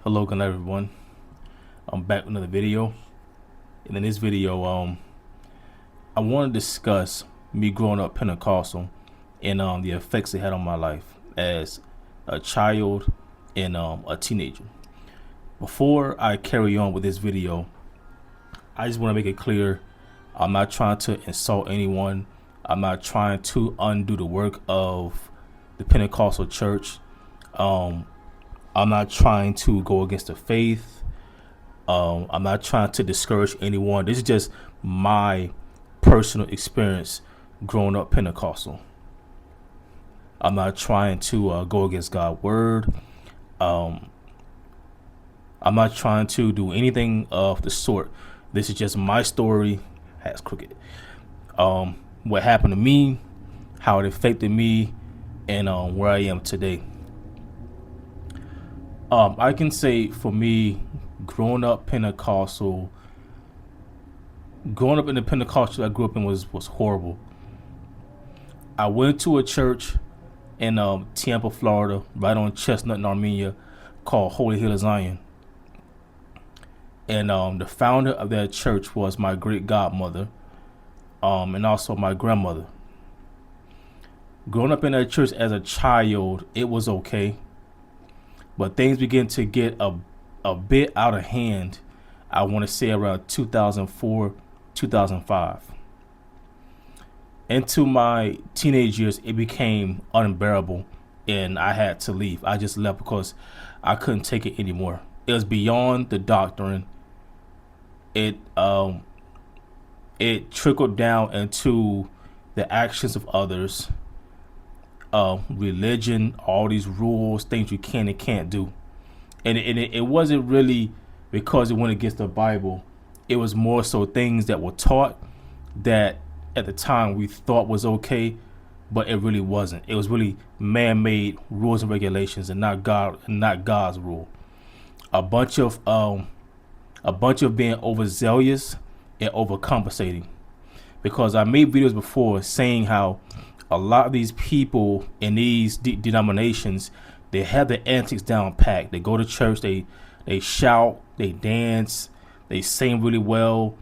Hello again, everyone. I'm back with another video, and in this video, I want to discuss me growing up Pentecostal and the effects it had on my life as a child and a teenager. Before I carry on with this video, I just want to make it clear: I'm not trying to insult anyone. I'm not trying to undo the work of the Pentecostal church. I'm not trying to go against the faith. I'm not trying to discourage anyone. This is just my personal experience growing up Pentecostal. I'm not trying to go against God's word. Um, I'm not trying to do anything of the sort. This is just my story. Has crooked. What happened to me, how it affected me, and where I am today. I can say for me, growing up Pentecostal, growing up in the Pentecostal I grew up in was horrible. I went to a church in Tampa, Florida, right on Chestnut and Armenia, called Holy Hill of Zion. And the founder of that church was my great godmother, and also my grandmother. Growing up in that church as a child, it was okay. But things began to get a bit out of hand, I want to say around 2004, 2005. Into my teenage years, it became unbearable, and I had to leave. I just left because I couldn't take it anymore. It was beyond the doctrine. It trickled down into the actions of others. Religion, all these rules, things you can and can't do. And it wasn't really because it went against the Bible. It was more so things that were taught that at the time we thought was okay, but it really wasn't. It was really man-made rules and regulations, and not God's rule. A bunch of being overzealous and overcompensating. Because I made videos before saying how a lot of these people in these denominations, they have their antics down packed. They go to church, they shout, they dance, they sing really well,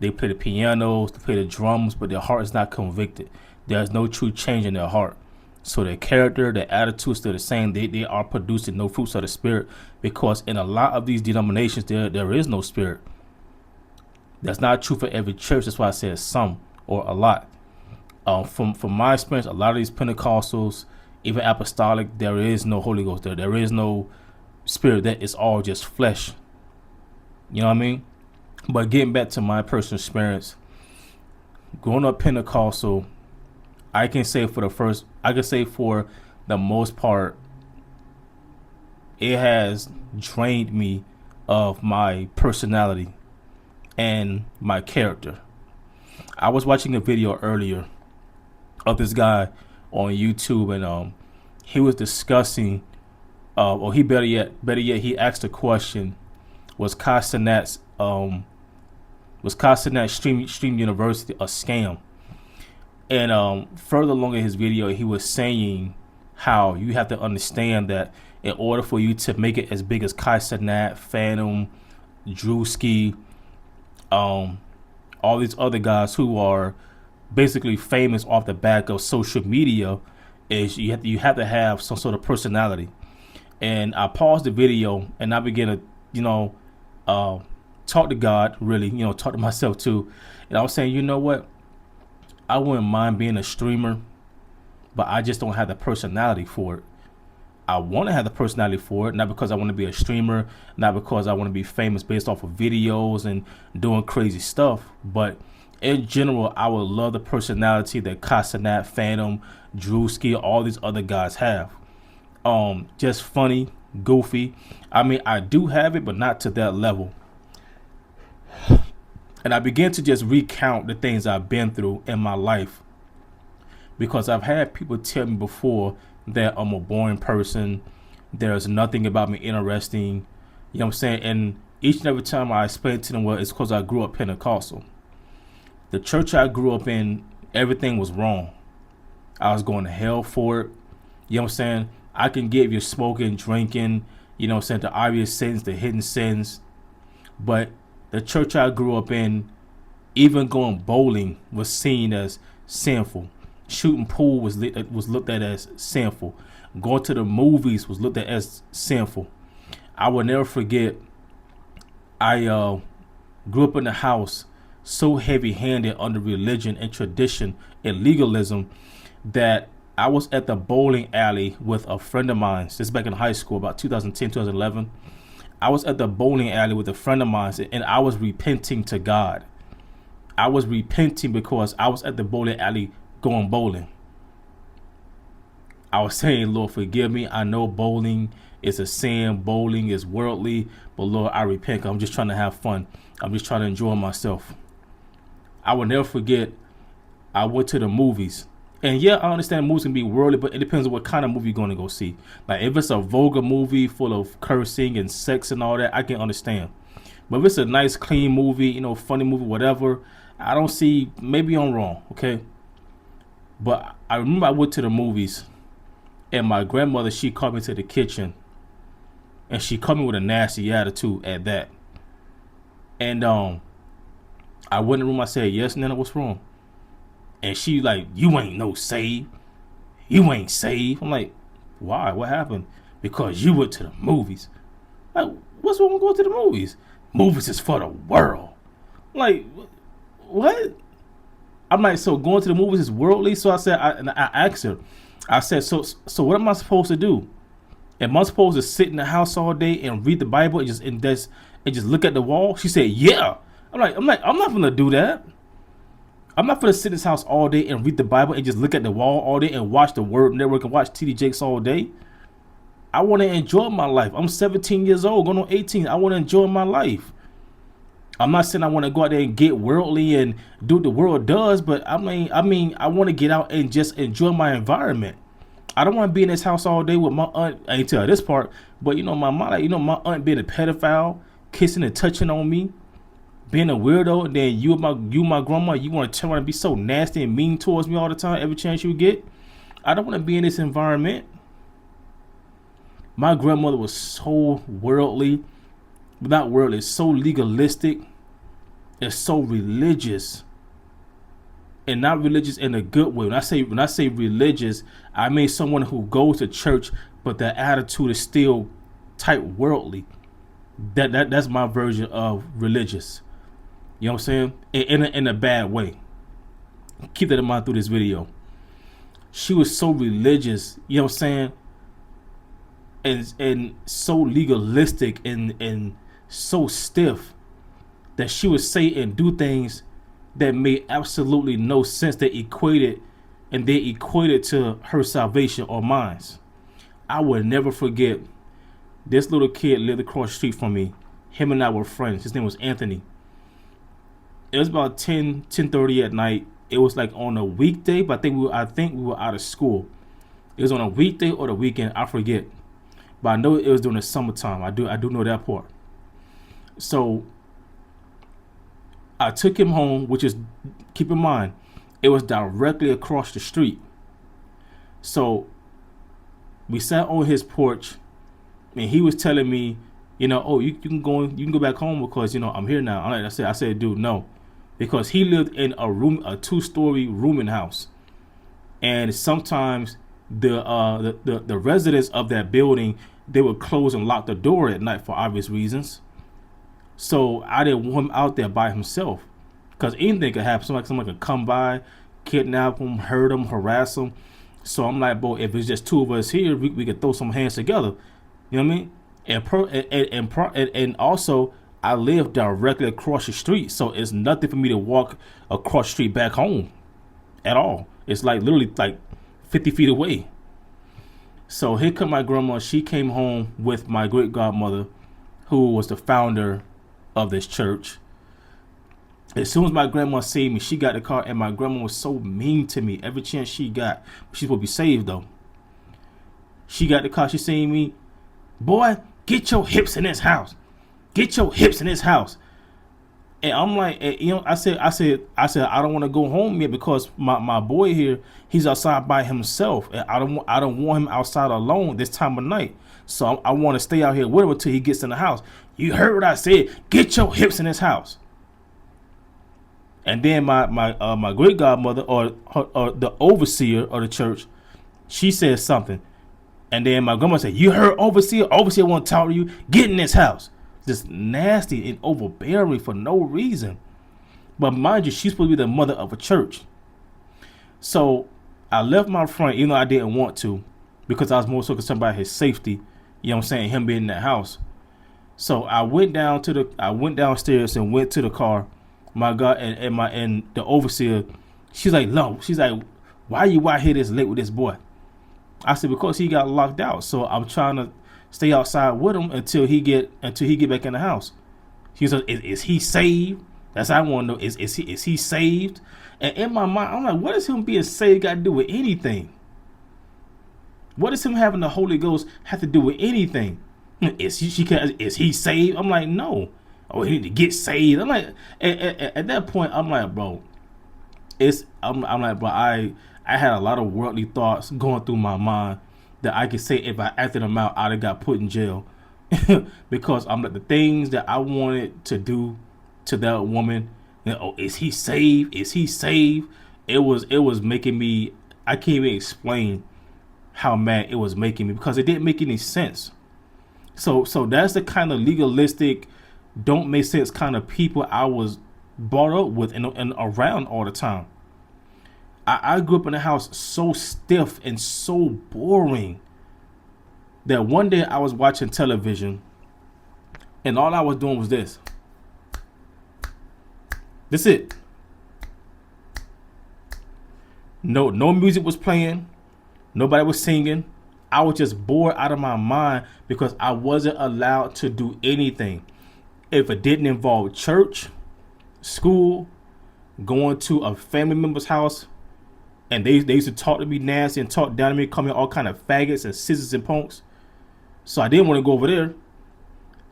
they play the pianos, they play the drums, but their heart is not convicted. There's no true change in their heart. So their character, their attitude is still the same. They are producing no fruits of the spirit, because in a lot of these denominations there is no spirit. That's not true for every church. That's why I said some or a lot. From my experience, a lot of these Pentecostals, even apostolic, there is no Holy Ghost there. There is no spirit. That is all just flesh. You know what I mean? But getting back to my personal experience, growing up Pentecostal, I can say for the most part, it has drained me of my personality and my character. I was watching a video earlier of this guy on YouTube, and he was discussing, or he better yet, he asked a question: Was Castanet's Stream University a scam? And further along in his video, he was saying how you have to understand that in order for you to make it as big as Castanet, Phantom, Drewski, all these other guys who are basically famous off the back of social media, is you have to have some sort of personality. And I paused the video and I began to talk to God, really, talk to myself too. And I was saying, you know what, I wouldn't mind being a streamer, but I just don't have the personality for it. I want to have the personality for it, not because I want to be a streamer, not because I want to be famous based off of videos and doing crazy stuff, but in general, I would love the personality that Castanet, Phantom, Drewski, all these other guys have. Just funny, goofy. I mean, I do have it, but not to that level. And I began to just recount the things I've been through in my life, because I've had people tell me before that I'm a boring person. There's nothing about me interesting. You know what I'm saying? And each and every time I explain to them, well, it's because I grew up Pentecostal. The church I grew up in, everything was wrong. I was going to hell for it. You know what I'm saying? I can give you smoking, drinking, You know what I'm saying? The obvious sins, the hidden sins. But the church I grew up in, even going bowling was seen as sinful. Shooting pool was looked at as sinful. Going to the movies was looked at as sinful. I will never forget. I grew up in a house so heavy-handed under religion and tradition and legalism that I was at the bowling alley with a friend of mine. This is back in high school, about 2010, 2011. I was at the bowling alley with a friend of mine, and I was repenting to God. I was repenting because I was at the bowling alley going bowling. I was saying, Lord, forgive me. I know bowling is a sin. Bowling is worldly. But Lord, I repent 'cause I'm just trying to have fun. I'm just trying to enjoy myself. I will never forget, I went to the movies. And yeah, I understand movies can be worldly, but it depends on what kind of movie you're going to go see. Like if it's a vulgar movie full of cursing and sex and all that, I can understand. But if it's a nice, clean movie, you know, funny movie, whatever, I don't see, maybe I'm wrong, okay? But I remember I went to the movies, and my grandmother, she called me to the kitchen, and she called me with a nasty attitude at that. And I went in the room, I said, yes, Nana, what's wrong? And she like, you ain't no saved. You ain't saved. I'm like, why? What happened? Because you went to the movies. Like, what's wrong with going to the movies? Movies is for the world. I'm like, what? I'm like, so going to the movies is worldly? So I said, I asked her, I said, so what am I supposed to do? Am I supposed to sit in the house all day and read the Bible and just look at the wall? She said, yeah. I'm like, I'm not gonna do that. I'm not gonna sit in this house all day and read the Bible and just look at the wall all day and watch the Word Network and watch TD Jakes all day. I want to enjoy my life. I'm 17 years old, going on 18. I want to enjoy my life. I'm not saying I want to go out there and get worldly and do what the world does, but I mean, I want to get out and just enjoy my environment. I don't want to be in this house all day with my aunt. I ain't tell her this part, but you know, my mom, my aunt being a pedophile, kissing and touching on me, being a weirdo, and then you, my grandma, you want to turn around and be so nasty and mean towards me all the time, every chance you get. I don't want to be in this environment. My grandmother was so worldly, not worldly, so legalistic, and so religious, and not religious in a good way. When I say religious, I mean someone who goes to church, but their attitude is still type worldly. That's my version of religious. You know what I'm saying? In a bad way. Keep that in mind through this video. She was so religious, you know what I'm saying? And so legalistic and so stiff that she would say and do things that made absolutely no sense. They equated to her salvation or mine. I would never forget, this little kid lived across the street from me. Him and I were friends. His name was Anthony. It was about 10:30 at night. It was like on a weekday, but I think we were out of school. It was on a weekday or the weekend, I forget. But I know it was during the summertime. I do know that part. So I took him home, which is, keep in mind, it was directly across the street. So we sat on his porch, and he was telling me, you know, oh, you can go back home because, you know, I'm here now. I said, dude, no, because he lived in a 2-story rooming house, and sometimes the residents of that building, they would close and lock the door at night for obvious reasons. So I didn't want him out there by himself, because anything could happen. Someone could come by, kidnap him, hurt him, harass him. So I'm like, boy, if it's just two of us here, we could throw some hands together. You know what I mean? And also, I live directly across the street, so it's nothing for me to walk across the street back home at all. It's like literally like 50 feet away. So here come my grandma. She came home with my great godmother, who was the founder of this church. As soon as my grandma seen me, she got the car, and my grandma was so mean to me every chance she got. She's supposed to be saved though. She got the car, she seen me, boy, get your hips in this house. Get your hips in this house. And I'm like, you know, I said, I don't want to go home yet because my boy here, he's outside by himself, and I don't want him outside alone this time of night. So I want to stay out here with him until he gets in the house. You heard what I said. Get your hips in this house. And then my great godmother or the overseer of the church, she said something. And then my grandma said, you heard overseer? Overseer want to talk to you. Get in this house. Just nasty and overbearing for no reason. But mind you, she's supposed to be the mother of a church. So I left my friend, even though I didn't want to, because I was more so concerned about his safety. You know what I'm saying? Him being in that house. So I went downstairs and went to the car. My God, and the overseer, she's like, no. She's like, why are you out here this late with this boy? I said, because he got locked out. So I'm trying to stay outside with him until he get back in the house. She said, is he saved? That's what I want to know. Is he saved? And in my mind, I'm like, what does him being saved got to do with anything? What does him having the Holy Ghost have to do with anything? Is he saved? I'm like, no. Oh, he need to get saved. I'm like, at that point, I'm like, bro, I'm like, bro, I had a lot of worldly thoughts going through my mind that I could say if I acted them out, I'd have got put in jail. Because I'm like, the things that I wanted to do to that woman, you know, oh, is he saved? Is he saved? It was making me, I can't even explain how mad it was making me, because it didn't make any sense. So that's the kind of legalistic, don't make sense kind of people I was brought up with and around all the time. I grew up in a house so stiff and so boring that one day I was watching television and all I was doing was this. That's it. No music was playing. Nobody was singing. I was just bored out of my mind because I wasn't allowed to do anything. If it didn't involve church, school, going to a family member's house, and they used to talk to me nasty and talk down to me, call me all kind of faggots and scissors and punks. So I didn't want to go over there.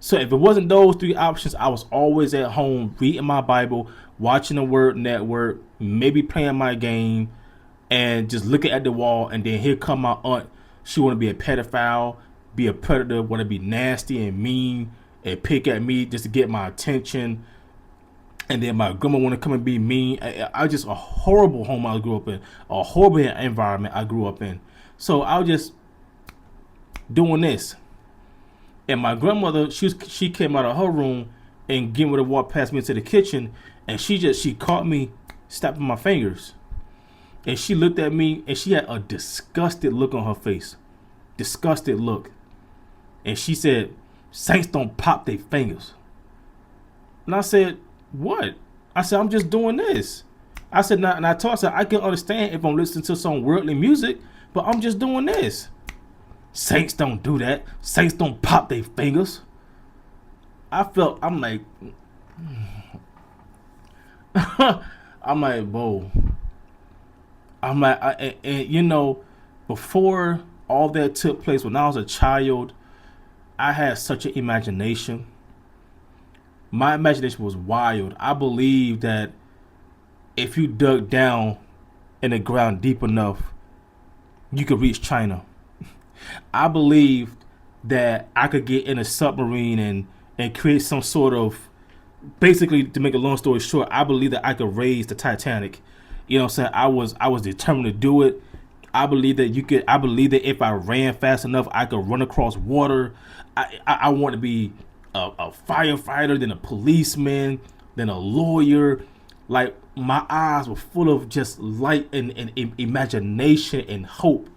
So if it wasn't those three options, I was always at home reading my Bible, watching the Word Network, maybe playing my game, and just looking at the wall. And then here come my aunt. She want to be a pedophile, be a predator, want to be nasty and mean and pick at me just to get my attention. And then my grandma want to come and be mean. I just a horrible home I grew up in, a horrible environment I grew up in. So I was just doing this. And my grandmother, she came out of her room and getting ready to walk past me into the kitchen, and she caught me snapping my fingers. And she looked at me and she had a disgusted look on her face. Disgusted look. And she said, "Saints don't pop their fingers." And I said, "What?" I said, "I'm just doing this." I said, "Now," and I told her, I can understand if I'm listening to some worldly music, but I'm just doing this. Saints don't do that. Saints don't pop their fingers. I'm like, whoa. I'm like, and you know, before all that took place, when I was a child, I had such an imagination. My imagination was wild. I believed that if you dug down in the ground deep enough, you could reach China. I believed that I could get in a submarine and create some sort of, basically, to make a long story short, I believe that I could raise the Titanic. You know what I'm saying? I was determined to do it. I believe that if I ran fast enough, I could run across water. I want to be a firefighter, then a policeman, then a lawyer. Like, my eyes were full of just light and imagination and hope.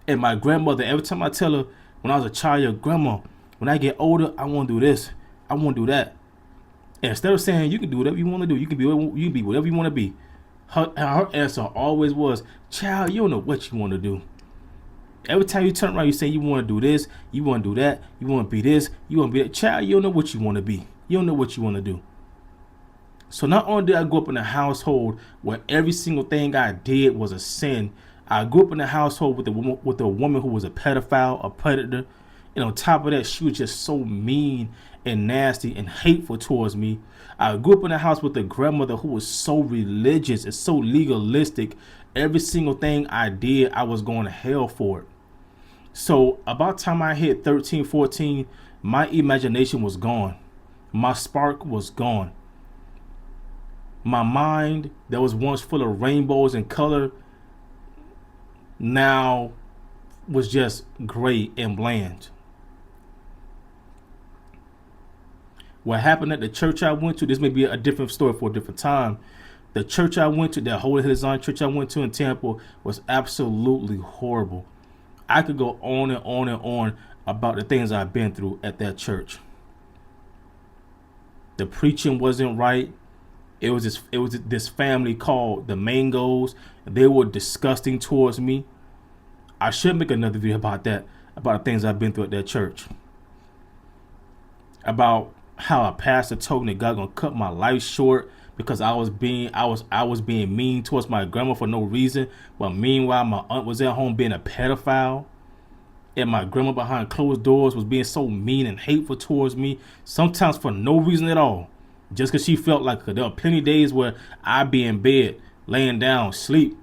And my grandmother, every time I tell her when I was a child, "Grandma, when I get older, I want to do this, I want to do that." And instead of saying, "You can do whatever you want to do, you can be whatever you want to be," her answer always was, "Child, you don't know what you want to do." Every time you turn around, you say you want to do this, you want to do that, you want to be this, you want to be that. Child, you don't know what you want to be. You don't know what you want to do. So not only did I grow up in a household where every single thing I did was a sin, I grew up in a household with a woman who was a pedophile, a predator. And on top of that, she was just so mean and nasty and hateful towards me. I grew up in a house with a grandmother who was so religious and so legalistic. Every single thing I did, I was going to hell for it. So about time I hit 13, 14, my imagination was gone. My spark was gone. My mind that was once full of rainbows and color now was just gray and bland. What happened at the church I went to, this may be a different story for a different time. The church I went to, that Holy Hill Zion church I went to in Tampa, was absolutely horrible. I could go on and on and on about the things I've been through at that church. The preaching wasn't right. It was this family called the Mangoes. They were disgusting towards me. I should make another video about that, about the things I've been through at that church. About how a pastor told me that God gonna cut my life short because I was being mean towards my grandma for no reason. But meanwhile, my aunt was at home being a pedophile. And my grandma behind closed doors was being so mean and hateful towards me, sometimes for no reason at all. Just because she felt like there were plenty of days where I'd be in bed, laying down, sleep.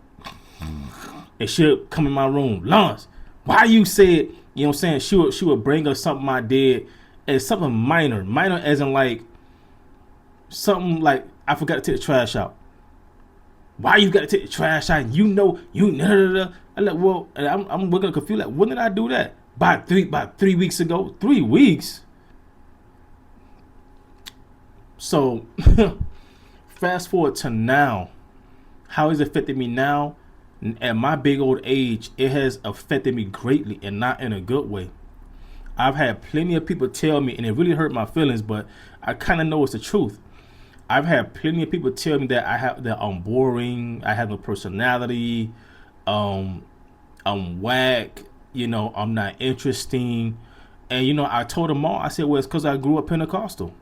And she'd come in my room, Lawrence, why you said, you know what I'm saying? She would bring up something I did as something minor as in like, something like, I forgot to take the trash out. Why you got to take the trash out? You know, I'm like, well, I'm looking confused. Like, when did I do that? About 3 weeks ago. 3 weeks. So, fast forward to now. How has it affected me now? At my big old age, it has affected me greatly, and not in a good way. I've had plenty of people tell me, and it really hurt my feelings, but I kind of know it's the truth. I've had plenty of people tell me that I'm boring, I have no personality, I'm whack, you know, I'm not interesting. And you know, I told them all, I said, well, it's because I grew up Pentecostal.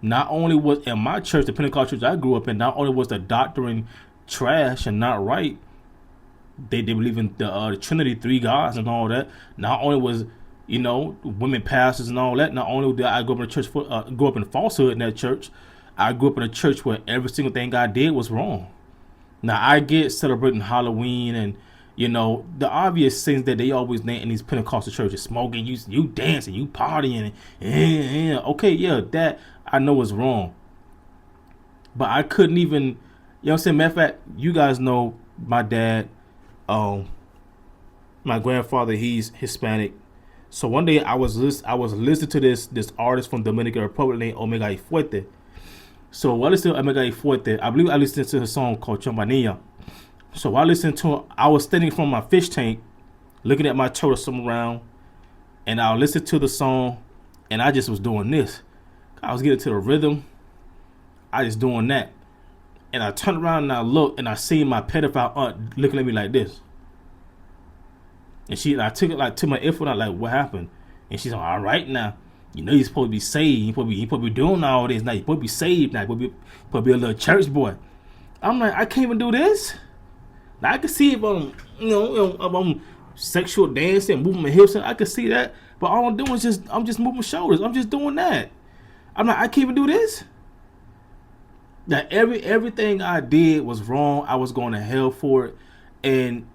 Not only was in my church, the Pentecostal church I grew up in, not only was the doctrine trash and not right, they believe in the Trinity, 3 gods and all that. Not only was, you know, women pastors and all that. Not only did I grow up in a church, grew up in falsehood in that church, I grew up in a church where every single thing I did was wrong. Now I get celebrating Halloween and, you know, the obvious things that they always name in these Pentecostal churches: smoking, you dancing, you partying, and okay, yeah, that I know is wrong. But I couldn't even, you know what I'm saying? Matter of fact, you guys know my dad, my grandfather, he's Hispanic. So one day I was listening to this artist from Dominican Republic named Omega y Fuerte. So while listening to Omega y Fuerte, I believe I listened to a song called Champanilla. So while listening to it, I was standing from my fish tank, looking at my turtle swim around, and I listened to the song, and I just was doing this. I was getting to the rhythm. I just doing that, and I turned around and I looked, and I seen my pedophile aunt looking at me like this. And I took it like to my earphone. I like, what happened? And she's like, all right now, you know you're supposed to be saved. You're supposed to be doing all this. Now you're supposed to be saved. Now you're supposed to be a little church boy. I'm like, I can't even do this. Now I can see if I'm sexual dancing, moving my hips, I can see that. But all I'm doing is I'm just moving shoulders. I'm just doing that. I'm like, I can't even do this. Now everything I did was wrong. I was going to hell for it. And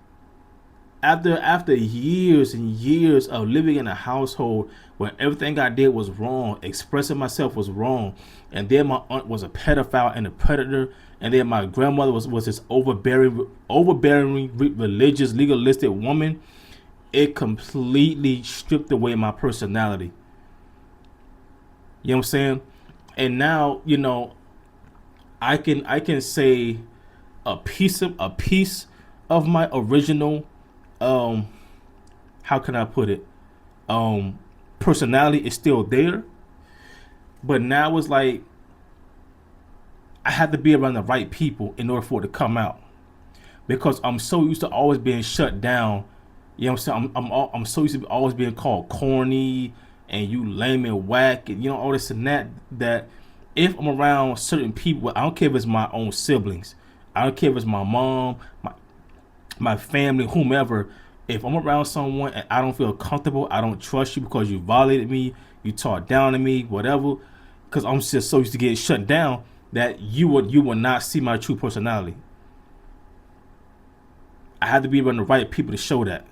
after years and years of living in a household where everything I did was wrong, expressing myself was wrong, and then my aunt was a pedophile and a predator, and then my grandmother was this overbearing, religious, legalistic woman, it completely stripped away my personality. You know what I'm saying? And now, you know, I can say a piece of my original, how can I put it? Personality is still there, but now it's like I have to be around the right people in order for it to come out, because I'm so used to always being shut down. You know what I'm saying? I'm so used to always being called corny and you lame and whack and, you know, all this and that, that if I'm around certain people, I don't care if it's my own siblings, I don't care if it's my mom, my family, whomever, if I'm around someone and I don't feel comfortable, I don't trust you because you violated me, you talked down to me, whatever, because I'm just so used to getting shut down that you will not see my true personality. I had to be around the right people to show that,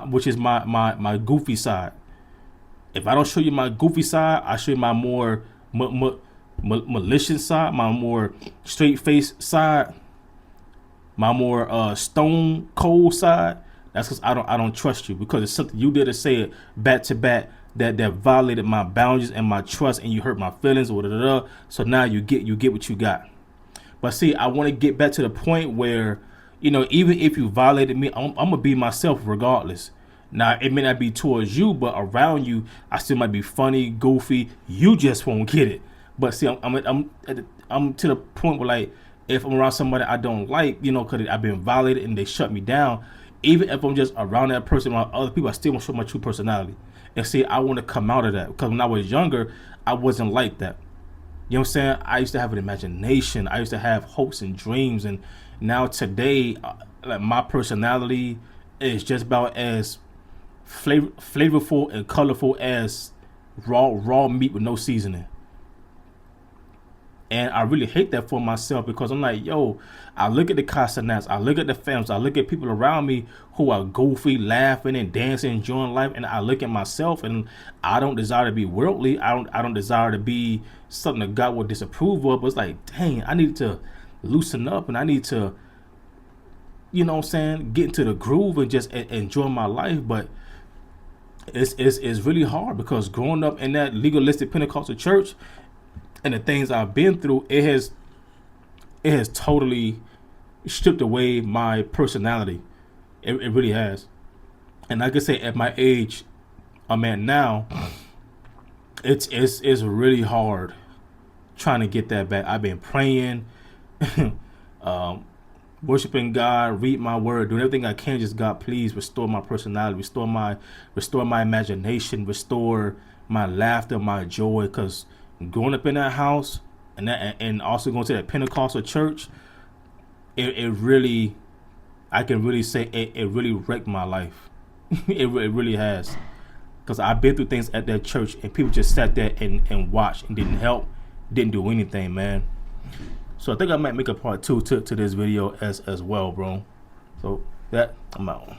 which is my goofy side. If I don't show you my goofy side, I show you my more malicious side, my more straight face side, my more stone cold side. That's because I don't trust you, because it's something you did to say it back to back that violated my boundaries and my trust, and you hurt my feelings or da. So now you get what you got. But see, I want to get back to the point where, even if you violated me, I'm gonna be myself regardless. Now, it may not be towards you, but around you, I still might be funny, goofy. You just won't get it. But see, I'm to the point where, like, if I'm around somebody I don't like, because I've been violated and they shut me down, even if I'm just around that person, around other people, I still want to show my true personality. And see, I want to come out of that, because when I was younger, I wasn't like that. You know what I'm saying? I used to have an imagination. I used to have hopes and dreams. And now today, like, my personality is just about as flavorful and colorful as raw meat with no seasoning. And I really hate that for myself, because I'm like, yo, I look at the Castanets, I look at the films, I look at people around me who are goofy, laughing and dancing, enjoying life, and I look at myself and I don't desire to be worldly. I don't desire to be something that God would disapprove of. But it's like, dang, I need to loosen up, and I need to, get into the groove and just enjoy my life. But it's really hard, because growing up in that legalistic Pentecostal church and the things I've been through, it has totally stripped away my personality. It really has. And like I say, at my age I'm at now, it's really hard trying to get that back. I've been praying, worshiping God, read my word, doing everything I can. Just, God, please restore my personality, restore my imagination, restore my laughter, my joy. Because growing up in that house and also going to that Pentecostal church, it really, I can really say it really wrecked my life. it really has. Because I've been through things at that church, and people just sat there and watched and didn't help, didn't do anything, man. So I think I might make a part 2 to this video as well, bro. So I'm out.